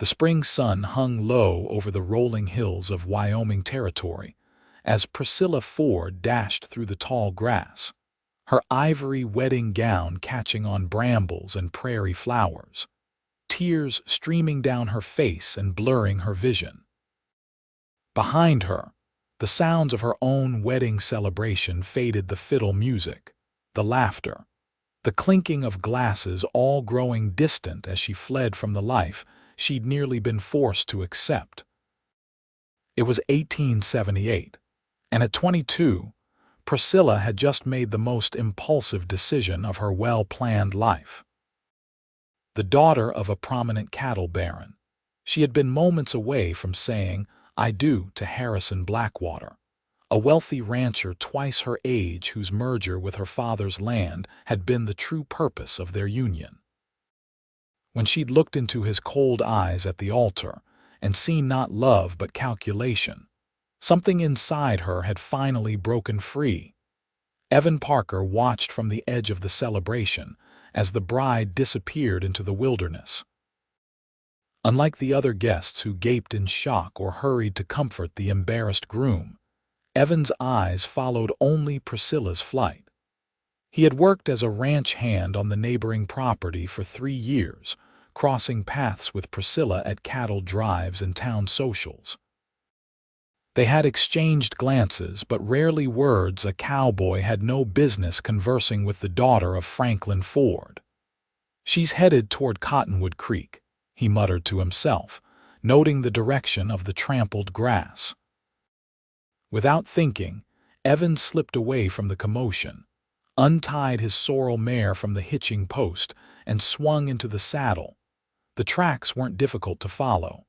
The spring sun hung low over the rolling hills of Wyoming Territory as Priscilla Ford dashed through the tall grass, her ivory wedding gown catching on brambles and prairie flowers, tears streaming down her face and blurring her vision. Behind her, the sounds of her own wedding celebration faded, the fiddle music, the laughter, the clinking of glasses all growing distant as she fled from the life she'd nearly been forced to accept. It was 1878, and at 22, Priscilla had just made the most impulsive decision of her well-planned life. The daughter of a prominent cattle baron, she had been moments away from saying "I do" to Harrison Blackwater, a wealthy rancher twice her age whose merger with her father's land had been the true purpose of their union. When she'd looked into his cold eyes at the altar and seen not love but calculation, something inside her had finally broken free. Evan Parker watched from the edge of the celebration as the bride disappeared into the wilderness. Unlike the other guests who gaped in shock or hurried to comfort the embarrassed groom, Evan's eyes followed only Priscilla's flight. He had worked as a ranch hand on the neighboring property for 3 years, crossing paths with Priscilla at cattle drives and town socials. They had exchanged glances, but rarely words. A cowboy had no business conversing with the daughter of Franklin Ford. "She's headed toward Cottonwood Creek," he muttered to himself, noting the direction of the trampled grass. Without thinking, Evan slipped away from the commotion, untied his sorrel mare from the hitching post, and swung into the saddle. The tracks weren't difficult to follow.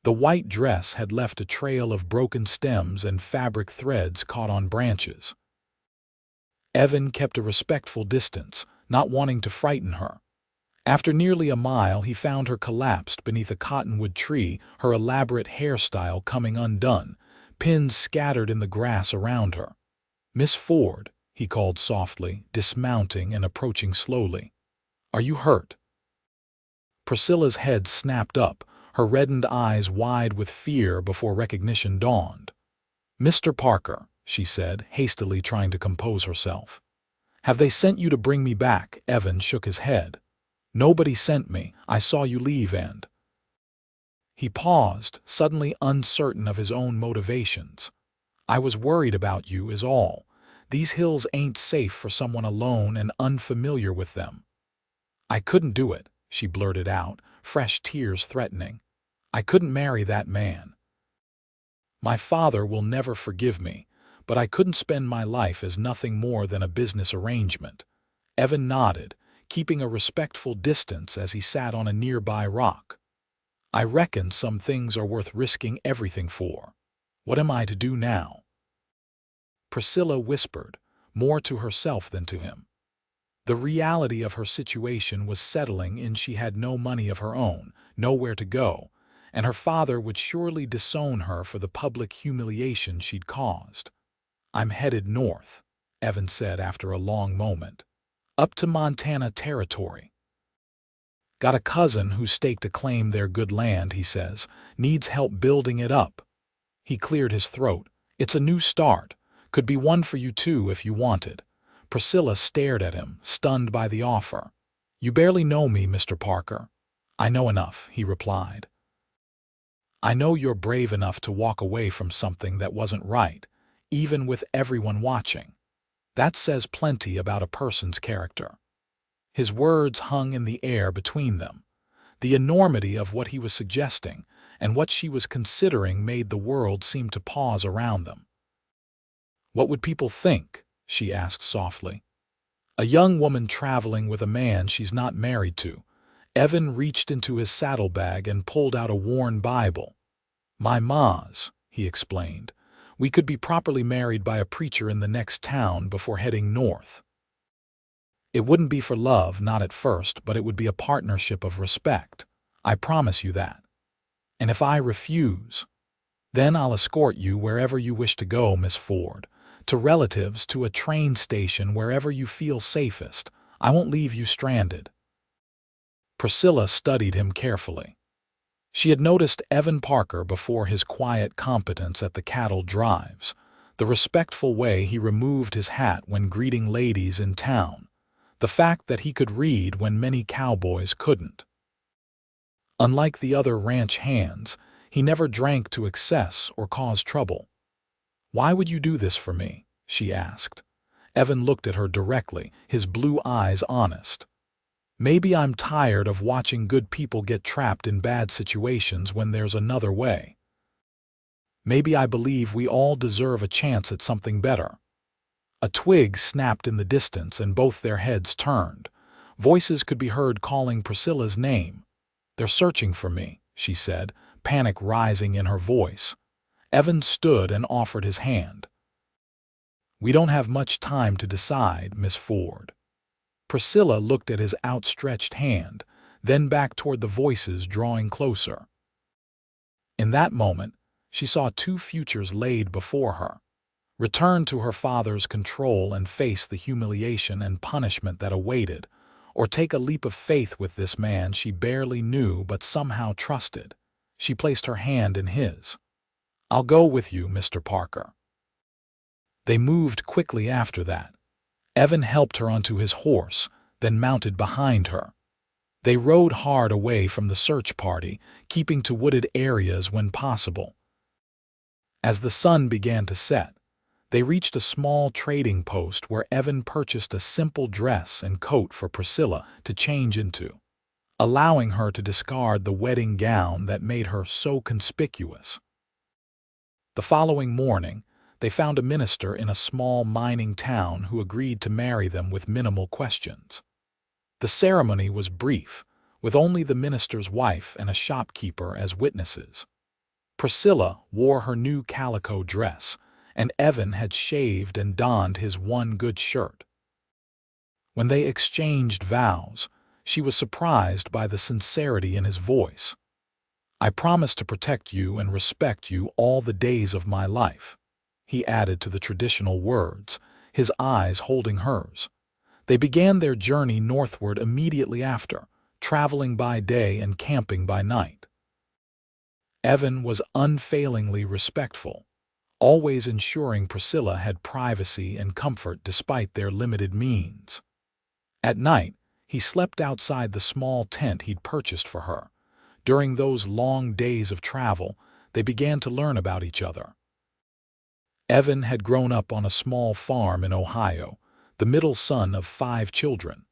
The white dress had left a trail of broken stems and fabric threads caught on branches. Evan kept a respectful distance, not wanting to frighten her. After nearly a mile, he found her collapsed beneath a cottonwood tree, her elaborate hairstyle coming undone, pins scattered in the grass around her. "Miss Ford," he called softly, dismounting and approaching slowly. "Are you hurt?" Priscilla's head snapped up, her reddened eyes wide with fear before recognition dawned. "Mr. Parker," she said, hastily trying to compose herself. "Have they sent you to bring me back?" Evan shook his head. "Nobody sent me. I saw you leave and—" He paused, suddenly uncertain of his own motivations. "I was worried about you, is all. These hills ain't safe for someone alone and unfamiliar with them." "I couldn't do it," she blurted out, fresh tears threatening. "I couldn't marry that man. My father will never forgive me, but I couldn't spend my life as nothing more than a business arrangement." Evan nodded, keeping a respectful distance as he sat on a nearby rock. "I reckon some things are worth risking everything for. What am I to do now?" Priscilla whispered, more to herself than to him. The reality of her situation was settling in. She had no money of her own, nowhere to go, and her father would surely disown her for the public humiliation she'd caused. "I'm headed north," Evan said after a long moment. "Up to Montana Territory. Got a cousin who staked a claim there, good land, he says, needs help building it up." He cleared his throat. "It's a new start. Could be one for you too if you wanted." Priscilla stared at him, stunned by the offer. "You barely know me, Mr. Parker." "I know enough," he replied. "I know you're brave enough to walk away from something that wasn't right, even with everyone watching. That says plenty about a person's character." His words hung in the air between them. The enormity of what he was suggesting and what she was considering made the world seem to pause around them. "What would people think?" she asked softly. "A young woman traveling with a man she's not married to." Evan reached into his saddlebag and pulled out a worn Bible. "My ma's," he explained. "We could be properly married by a preacher in the next town before heading north. It wouldn't be for love, not at first, but it would be a partnership of respect. I promise you that. And if I refuse, then I'll escort you wherever you wish to go, Miss Ford. To relatives, to a train station, wherever you feel safest. I won't leave you stranded." Priscilla studied him carefully. She had noticed Evan Parker before, his quiet competence at the cattle drives, the respectful way he removed his hat when greeting ladies in town, the fact that he could read when many cowboys couldn't. Unlike the other ranch hands, he never drank to excess or caused trouble. "Why would you do this for me?" she asked. Evan looked at her directly, his blue eyes honest. "Maybe I'm tired of watching good people get trapped in bad situations when there's another way. Maybe I believe we all deserve a chance at something better." A twig snapped in the distance and both their heads turned. Voices could be heard calling Priscilla's name. "They're searching for me," she said, panic rising in her voice. Evan stood and offered his hand. "We don't have much time to decide, Miss Ford." Priscilla looked at his outstretched hand, then back toward the voices drawing closer. In that moment, she saw two futures laid before her. Return to her father's control and face the humiliation and punishment that awaited, or take a leap of faith with this man she barely knew but somehow trusted. She placed her hand in his. "I'll go with you, Mr. Parker." They moved quickly after that. Evan helped her onto his horse, then mounted behind her. They rode hard away from the search party, keeping to wooded areas when possible. As the sun began to set, they reached a small trading post where Evan purchased a simple dress and coat for Priscilla to change into, allowing her to discard the wedding gown that made her so conspicuous. The following morning, they found a minister in a small mining town who agreed to marry them with minimal questions. The ceremony was brief, with only the minister's wife and a shopkeeper as witnesses. Priscilla wore her new calico dress, and Evan had shaved and donned his one good shirt. When they exchanged vows, she was surprised by the sincerity in his voice. "I promise to protect you and respect you all the days of my life," he added to the traditional words, his eyes holding hers. They began their journey northward immediately after, traveling by day and camping by night. Evan was unfailingly respectful, always ensuring Priscilla had privacy and comfort despite their limited means. At night, he slept outside the small tent he'd purchased for her. During those long days of travel, they began to learn about each other. Evan had grown up on a small farm in Ohio, the middle son of 5 children.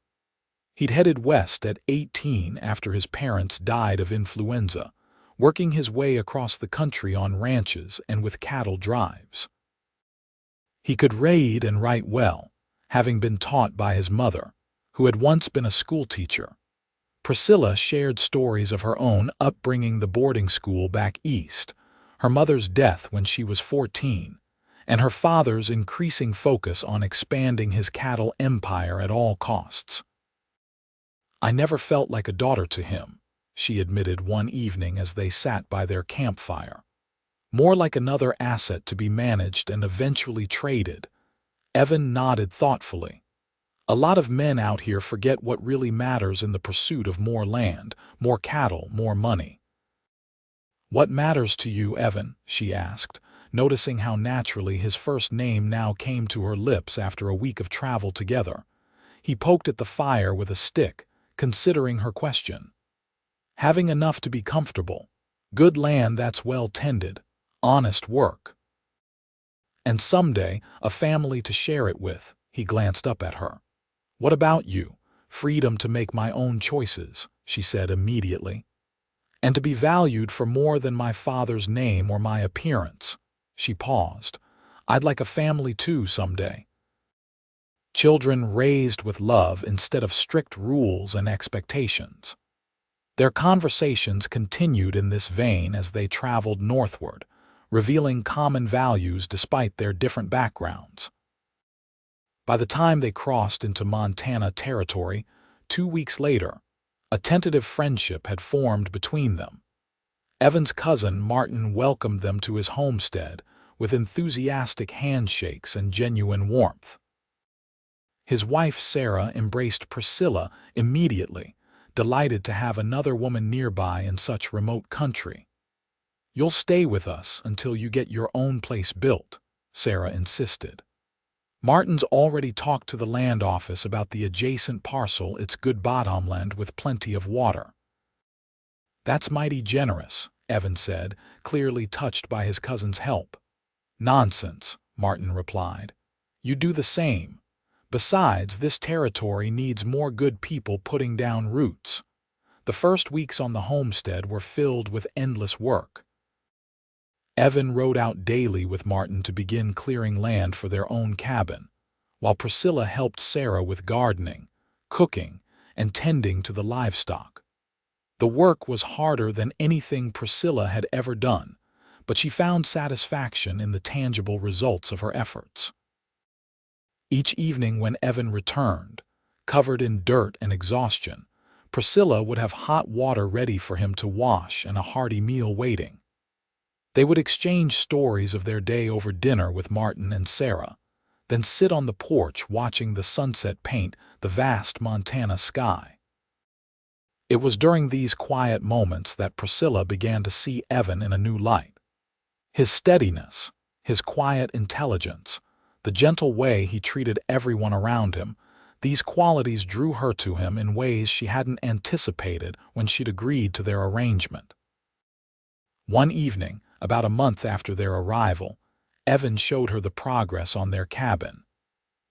He'd headed west at 18 after his parents died of influenza, working his way across the country on ranches and with cattle drives. He could read and write well, having been taught by his mother, who had once been a schoolteacher. Priscilla shared stories of her own upbringing, the boarding school back east, her mother's death when she was 14, and her father's increasing focus on expanding his cattle empire at all costs. "I never felt like a daughter to him," she admitted one evening as they sat by their campfire. "More like another asset to be managed and eventually traded." Evan nodded thoughtfully. "A lot of men out here forget what really matters in the pursuit of more land, more cattle, more money." "What matters to you, Evan?" she asked, noticing how naturally his first name now came to her lips after a week of travel together. He poked at the fire with a stick, considering her question. "Having enough to be comfortable, good land that's well tended, honest work, and someday a family to share it with." He glanced up at her. "What about you?" "Freedom to make my own choices," she said immediately. "And to be valued for more than my father's name or my appearance." She paused. "I'd like a family too someday. Children raised with love instead of strict rules and expectations." Their conversations continued in this vein as they traveled northward, revealing common values despite their different backgrounds. By the time they crossed into Montana Territory, 2 weeks later, a tentative friendship had formed between them. Evan's cousin Martin welcomed them to his homestead with enthusiastic handshakes and genuine warmth. His wife Sarah embraced Priscilla immediately, delighted to have another woman nearby in such remote country. "You'll stay with us until you get your own place built," Sarah insisted. "Martin's already talked to the land office about the adjacent parcel. It's good bottomland with plenty of water." "That's mighty generous," Evan said, clearly touched by his cousin's help. "Nonsense," Martin replied. "You do the same. Besides, this territory needs more good people putting down roots." The first weeks on the homestead were filled with endless work. Evan rode out daily with Martin to begin clearing land for their own cabin, while Priscilla helped Sarah with gardening, cooking, and tending to the livestock. The work was harder than anything Priscilla had ever done, but she found satisfaction in the tangible results of her efforts. Each evening when Evan returned, covered in dirt and exhaustion, Priscilla would have hot water ready for him to wash and a hearty meal waiting. They would exchange stories of their day over dinner with Martin and Sarah, then sit on the porch watching the sunset paint the vast Montana sky. It was during these quiet moments that Priscilla began to see Evan in a new light. His steadiness, his quiet intelligence, the gentle way he treated everyone around him, these qualities drew her to him in ways she hadn't anticipated when she'd agreed to their arrangement. One evening, about a month after their arrival, Evan showed her the progress on their cabin.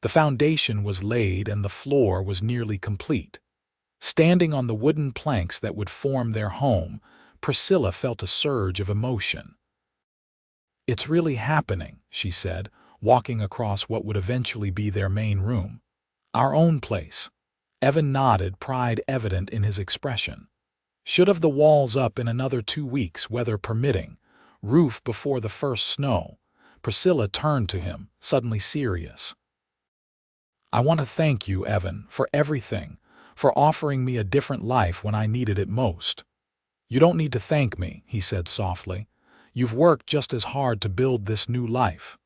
The foundation was laid and the floor was nearly complete. Standing on the wooden planks that would form their home, Priscilla felt a surge of emotion. "It's really happening," she said, walking across what would eventually be their main room. "Our own place." Evan nodded, pride evident in his expression. "Should have the walls up in another 2 weeks, weather permitting. Roof before the first snow." Priscilla turned to him, suddenly serious. "I want to thank you, Evan, for everything, for offering me a different life when I needed it most." "You don't need to thank me," he said softly. "You've worked just as hard to build this new life."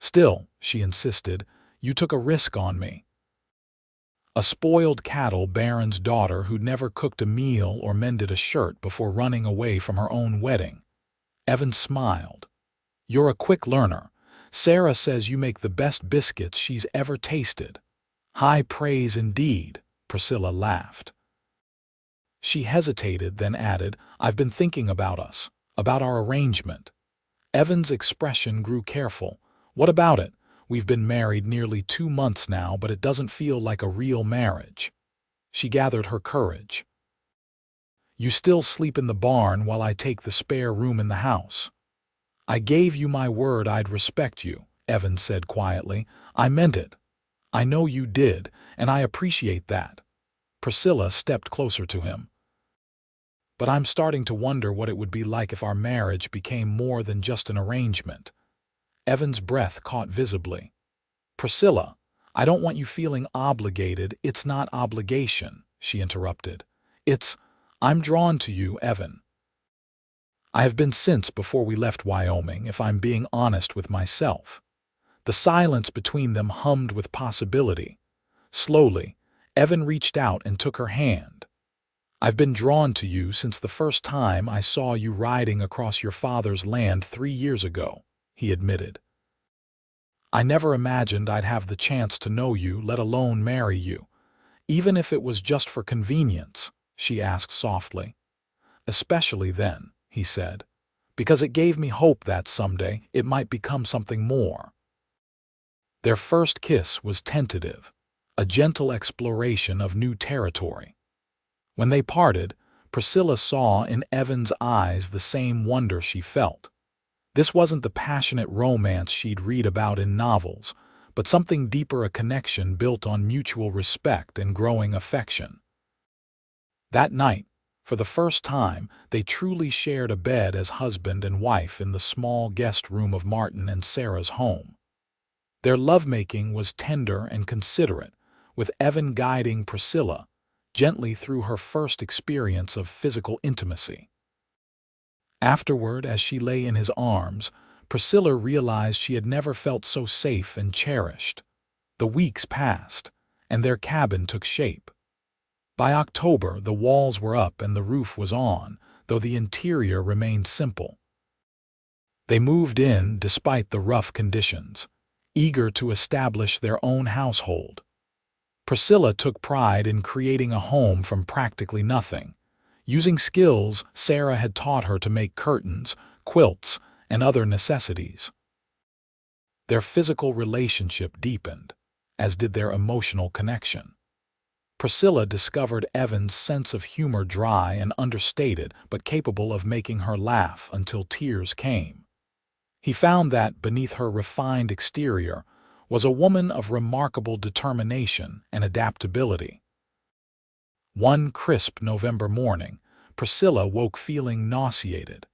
"Still," she insisted, "you took a risk on me." A spoiled cattle baron's daughter who'd never cooked a meal or mended a shirt before running away from her own wedding. Evan smiled. "You're a quick learner. Sarah says you make the best biscuits she's ever tasted." "High praise indeed," Priscilla laughed. She hesitated, then added, "I've been thinking about us, about our arrangement." Evan's expression grew careful. "What about it? We've been married nearly 2 months now, but it doesn't feel like a real marriage." She gathered her courage. "You still sleep in the barn while I take the spare room in the house." "I gave you my word I'd respect you," Evan said quietly. "I meant it. I know you did, and I appreciate that." Priscilla stepped closer to him. "But I'm starting to wonder what it would be like if our marriage became more than just an arrangement." Evan's breath caught visibly. "Priscilla, I don't want you feeling obligated." "It's not obligation," she interrupted. I'm drawn to you, Evan. I have been since before we left Wyoming, if I'm being honest with myself." The silence between them hummed with possibility. Slowly, Evan reached out and took her hand. "I've been drawn to you since the first time I saw you riding across your father's land 3 years ago," he admitted. "I never imagined I'd have the chance to know you, let alone marry you. Even if it was just for convenience," she asked softly. "Especially then," he said, "because it gave me hope that someday it might become something more." Their first kiss was tentative, a gentle exploration of new territory. When they parted, Priscilla saw in Evan's eyes the same wonder she felt. This wasn't the passionate romance she'd read about in novels, but something deeper, a connection built on mutual respect and growing affection. That night, for the first time, they truly shared a bed as husband and wife in the small guest room of Martin and Sarah's home. Their lovemaking was tender and considerate, with Evan guiding Priscilla gently through her first experience of physical intimacy. Afterward, as she lay in his arms, Priscilla realized she had never felt so safe and cherished. The weeks passed, and their cabin took shape. By October, the walls were up and the roof was on, though the interior remained simple. They moved in despite the rough conditions, eager to establish their own household. Priscilla took pride in creating a home from practically nothing, using skills Sarah had taught her to make curtains, quilts, and other necessities. Their physical relationship deepened, as did their emotional connection. Priscilla discovered Evan's sense of humor dry and understated, but capable of making her laugh until tears came. He found that, beneath her refined exterior, was a woman of remarkable determination and adaptability. One crisp November morning, Priscilla woke feeling nauseated.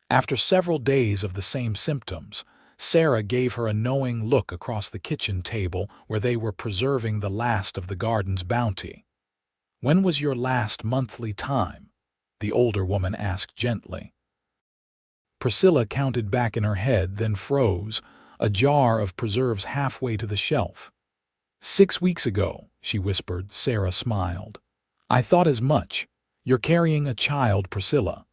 After several days of the same symptoms, Sarah gave her a knowing look across the kitchen table where they were preserving the last of the garden's bounty. "When was your last monthly time?" the older woman asked gently. Priscilla counted back in her head, then froze, a jar of preserves halfway to the shelf. 6 weeks ago," she whispered. Sarah smiled. "I thought as much. You're carrying a child, Priscilla."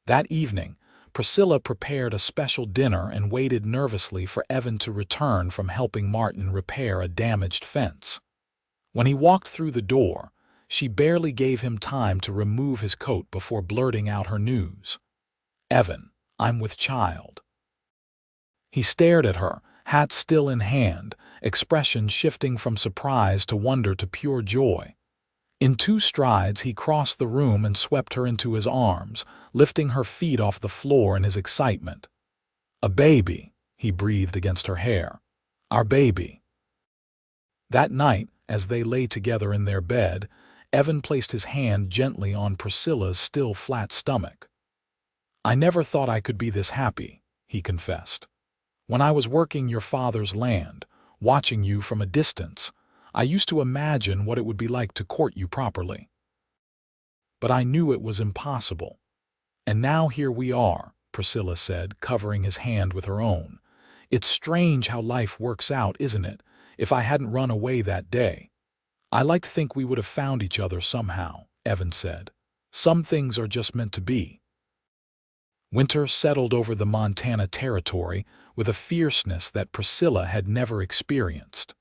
That evening, Priscilla prepared a special dinner and waited nervously for Evan to return from helping Martin repair a damaged fence. When he walked through the door, she barely gave him time to remove his coat before blurting out her news. "Evan, I'm with child." He stared at her, hat still in hand, expression shifting from surprise to wonder to pure joy. In 2 strides, he crossed the room and swept her into his arms, lifting her feet off the floor in his excitement. "A baby," he breathed against her hair. "Our baby." That night, as they lay together in their bed, Evan placed his hand gently on Priscilla's still flat stomach. "I never thought I could be this happy," he confessed. "When I was working your father's land, watching you from a distance, I used to imagine what it would be like to court you properly. But I knew it was impossible. And now here we are," Priscilla said, covering his hand with her own. "It's strange how life works out, isn't it? If I hadn't run away that day." "I like to think we would have found each other somehow," Evan said. "Some things are just meant to be." Winter settled over the Montana Territory with a fierceness that Priscilla had never experienced.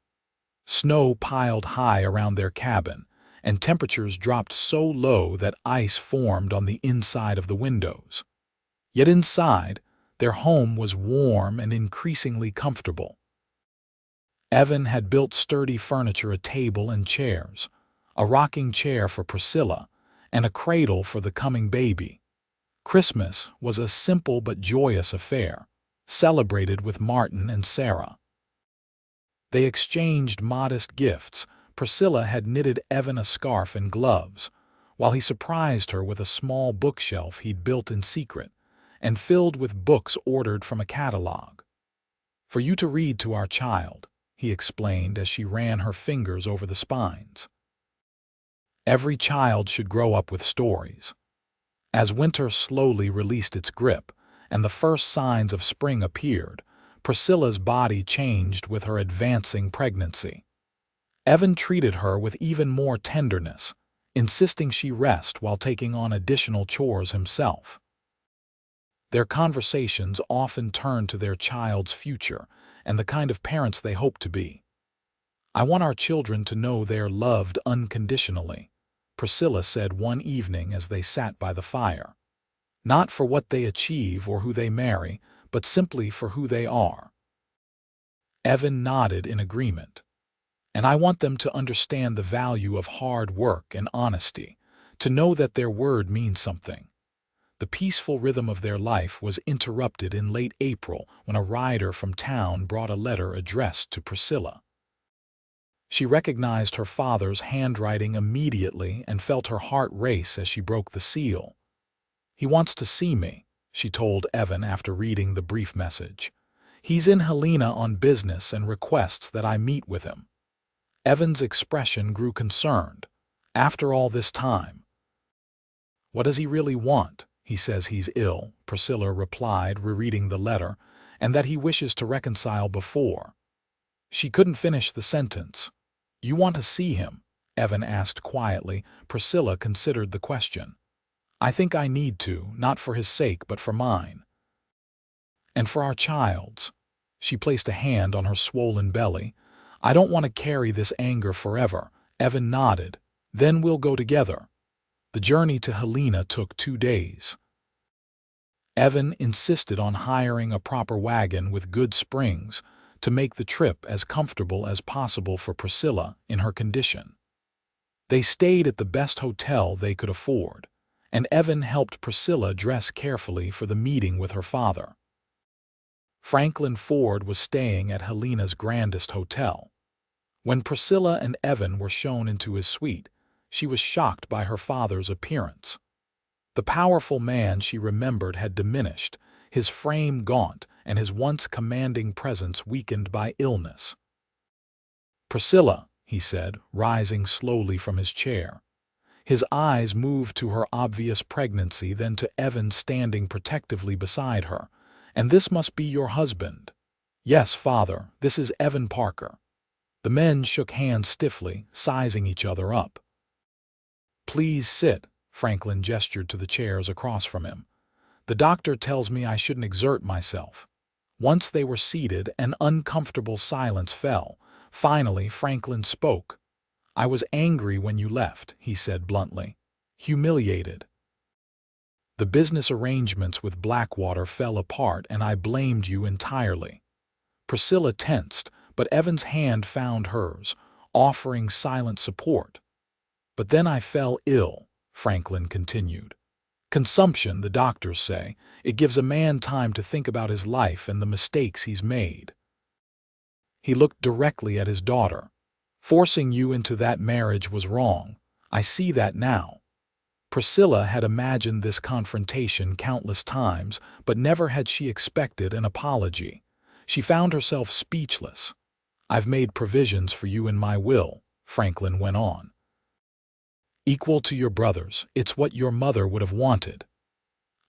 Snow piled high around their cabin, and temperatures dropped so low that ice formed on the inside of the windows. Yet inside, their home was warm and increasingly comfortable. Evan had built sturdy furniture, a table and chairs, a rocking chair for Priscilla, and a cradle for the coming baby. Christmas was a simple but joyous affair, celebrated with Martin and Sarah. They exchanged modest gifts. Priscilla had knitted Evan a scarf and gloves, while he surprised her with a small bookshelf he'd built in secret and filled with books ordered from a catalog. "For you to read to our child," he explained as she ran her fingers over the spines. "Every child should grow up with stories." As winter slowly released its grip and the first signs of spring appeared, Priscilla's body changed with her advancing pregnancy. Evan treated her with even more tenderness, insisting she rest while taking on additional chores himself. Their conversations often turned to their child's future and the kind of parents they hoped to be. "I want our children to know they're loved unconditionally," Priscilla said one evening as they sat by the fire. "Not for what they achieve or who they marry, but simply for who they are." Evan nodded in agreement. "And I want them to understand the value of hard work and honesty, to know that their word means something." The peaceful rhythm of their life was interrupted in late April when a rider from town brought a letter addressed to Priscilla. She recognized her father's handwriting immediately and felt her heart race as she broke the seal. "He wants to see me," she told Evan after reading the brief message. "He's in Helena on business and requests that I meet with him." Evan's expression grew concerned. "After all this time?" "What does he really want?" "He says he's ill," Priscilla replied, rereading the letter, "and that he wishes to reconcile before." She couldn't finish the sentence. "You want to see him?" Evan asked quietly. Priscilla considered the question. I think I need to, not for his sake, but for mine. And for our child's. She placed a hand on her swollen belly. I don't want to carry this anger forever. Evan nodded. Then we'll go together. The journey to Helena took 2 days. Evan insisted on hiring a proper wagon with good springs to make the trip as comfortable as possible for Priscilla in her condition. They stayed at the best hotel they could afford, and Evan helped Priscilla dress carefully for the meeting with her father. Franklin Ford was staying at Helena's grandest hotel. When Priscilla and Evan were shown into his suite, she was shocked by her father's appearance. The powerful man she remembered had diminished, his frame gaunt and his once commanding presence weakened by illness. "Priscilla," he said, rising slowly from his chair. His eyes moved to her obvious pregnancy, then to Evan standing protectively beside her. "And this must be your husband." "Yes, father, this is Evan Parker." The men shook hands stiffly, sizing each other up. "Please sit," Franklin gestured to the chairs across from him. "The doctor tells me I shouldn't exert myself." Once they were seated, an uncomfortable silence fell. Finally, Franklin spoke. "I was angry when you left," he said bluntly. "Humiliated. The business arrangements with Blackwater fell apart and I blamed you entirely." Priscilla tensed, but Evan's hand found hers, offering silent support. "But then I fell ill," Franklin continued. "Consumption, the doctors say. It gives a man time to think about his life and the mistakes he's made." He looked directly at his daughter. "Forcing you into that marriage was wrong. I see that now." Priscilla had imagined this confrontation countless times, but never had she expected an apology. She found herself speechless. "I've made provisions for you in my will," Franklin went on. "Equal to your brothers. It's what your mother would have wanted."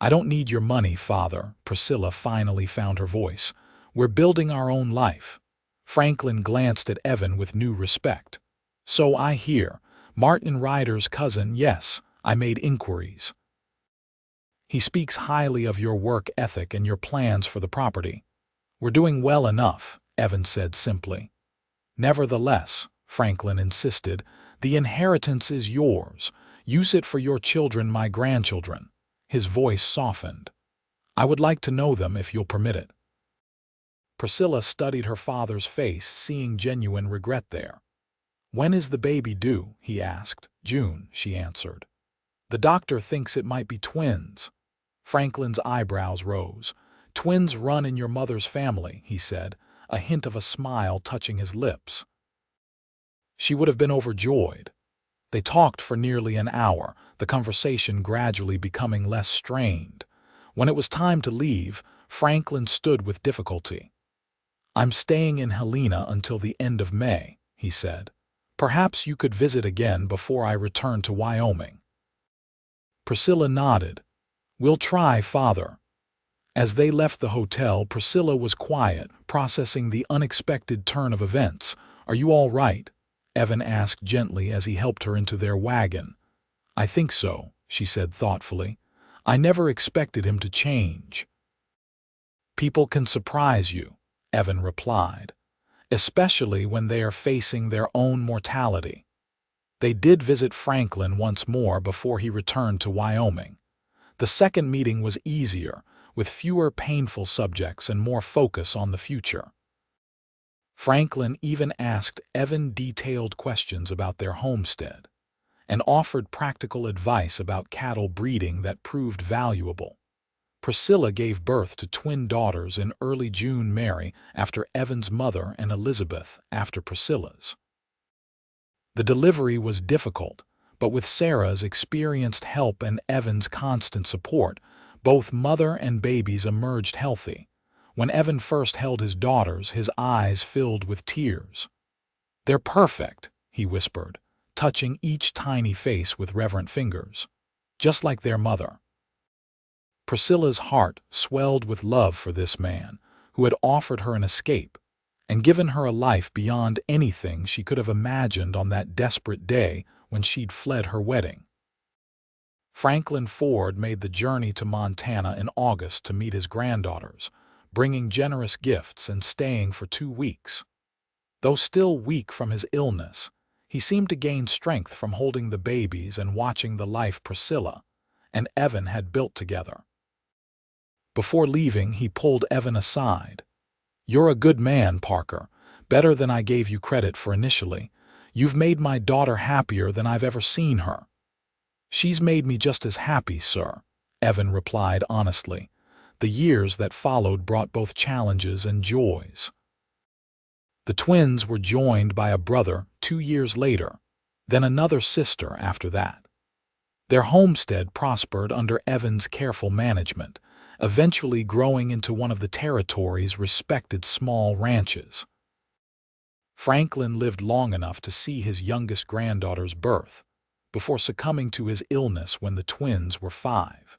"I don't need your money, father," Priscilla finally found her voice. "We're building our own life." Franklin glanced at Evan with new respect. "So I hear. Martin Ryder's cousin, yes, I made inquiries. He speaks highly of your work ethic and your plans for the property." "We're doing well enough," Evan said simply. "Nevertheless," Franklin insisted, "the inheritance is yours. Use it for your children, my grandchildren." His voice softened. "I would like to know them if you'll permit it." Priscilla studied her father's face, seeing genuine regret there. "When is the baby due?" he asked. "June," she answered. "The doctor thinks it might be twins." Franklin's eyebrows rose. "Twins run in your mother's family," he said, a hint of a smile touching his lips. She would have been overjoyed. They talked for nearly an hour, the conversation gradually becoming less strained. When it was time to leave, Franklin stood with difficulty. "I'm staying in Helena until the end of May," he said. "Perhaps you could visit again before I return to Wyoming." Priscilla nodded. "We'll try, father." As they left the hotel, Priscilla was quiet, processing the unexpected turn of events. "Are you all right?" Evan asked gently as he helped her into their wagon. "I think so," she said thoughtfully. "I never expected him to change." "People can surprise you," Evan replied, "especially when they are facing their own mortality." They did visit Franklin once more before he returned to Wyoming. The second meeting was easier, with fewer painful subjects and more focus on the future. Franklin even asked Evan detailed questions about their homestead and offered practical advice about cattle breeding that proved valuable. Priscilla gave birth to twin daughters in early June, Mary after Evan's mother and Elizabeth after Priscilla's. The delivery was difficult, but with Sarah's experienced help and Evan's constant support, both mother and babies emerged healthy. When Evan first held his daughters, his eyes filled with tears. "They're perfect," he whispered, touching each tiny face with reverent fingers, "just like their mother." Priscilla's heart swelled with love for this man, who had offered her an escape. and given her a life beyond anything she could have imagined on that desperate day when she'd fled her wedding. Franklin Ford made the journey to Montana in August to meet his granddaughters, bringing generous gifts and staying for 2 weeks. Though still weak from his illness, he seemed to gain strength from holding the babies and watching the life Priscilla and Evan had built together. Before leaving, he pulled Evan aside. "You're a good man, Parker, better than I gave you credit for initially. You've made my daughter happier than I've ever seen her." "She's made me just as happy, sir," Evan replied honestly. The years that followed brought both challenges and joys. The twins were joined by a brother 2 years later, then another sister after that. Their homestead prospered under Evan's careful management, eventually growing into one of the territory's respected small ranches. Franklin lived long enough to see his youngest granddaughter's birth, before succumbing to his illness when the twins were 5.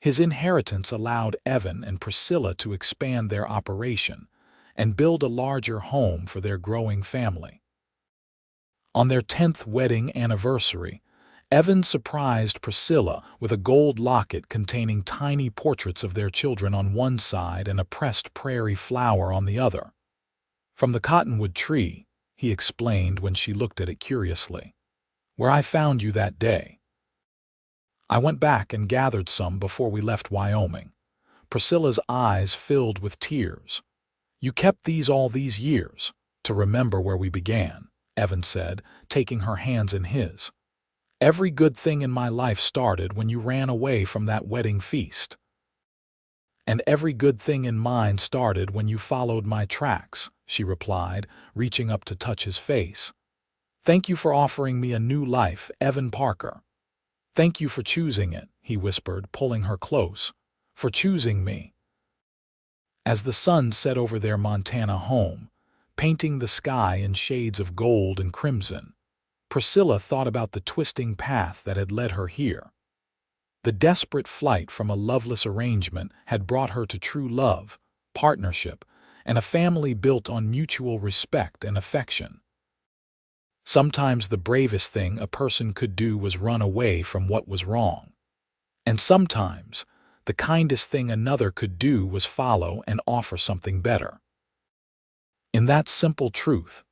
His inheritance allowed Evan and Priscilla to expand their operation and build a larger home for their growing family. On their 10th wedding anniversary, Evan surprised Priscilla with a gold locket containing tiny portraits of their children on one side and a pressed prairie flower on the other. "From the cottonwood tree," he explained when she looked at it curiously, "where I found you that day. I went back and gathered some before we left Wyoming." Priscilla's eyes filled with tears. "You kept these all these years, to remember where we began," Evan said, taking her hands in his. "Every good thing in my life started when you ran away from that wedding feast. And every good thing in mine started when you followed my tracks," she replied, reaching up to touch his face. "Thank you for offering me a new life, Evan Parker." "Thank you for choosing it," he whispered, pulling her close. "For choosing me." As the sun set over their Montana home, painting the sky in shades of gold and crimson, Priscilla thought about the twisting path that had led her here. The desperate flight from a loveless arrangement had brought her to true love, partnership, and a family built on mutual respect and affection. Sometimes the bravest thing a person could do was run away from what was wrong. And sometimes the kindest thing another could do was follow and offer something better. In that simple truth,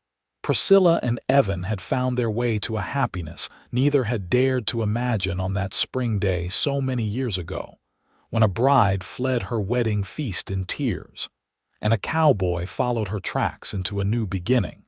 Priscilla and Evan had found their way to a happiness neither had dared to imagine on that spring day so many years ago, when a bride fled her wedding feast in tears, and a cowboy followed her tracks into a new beginning.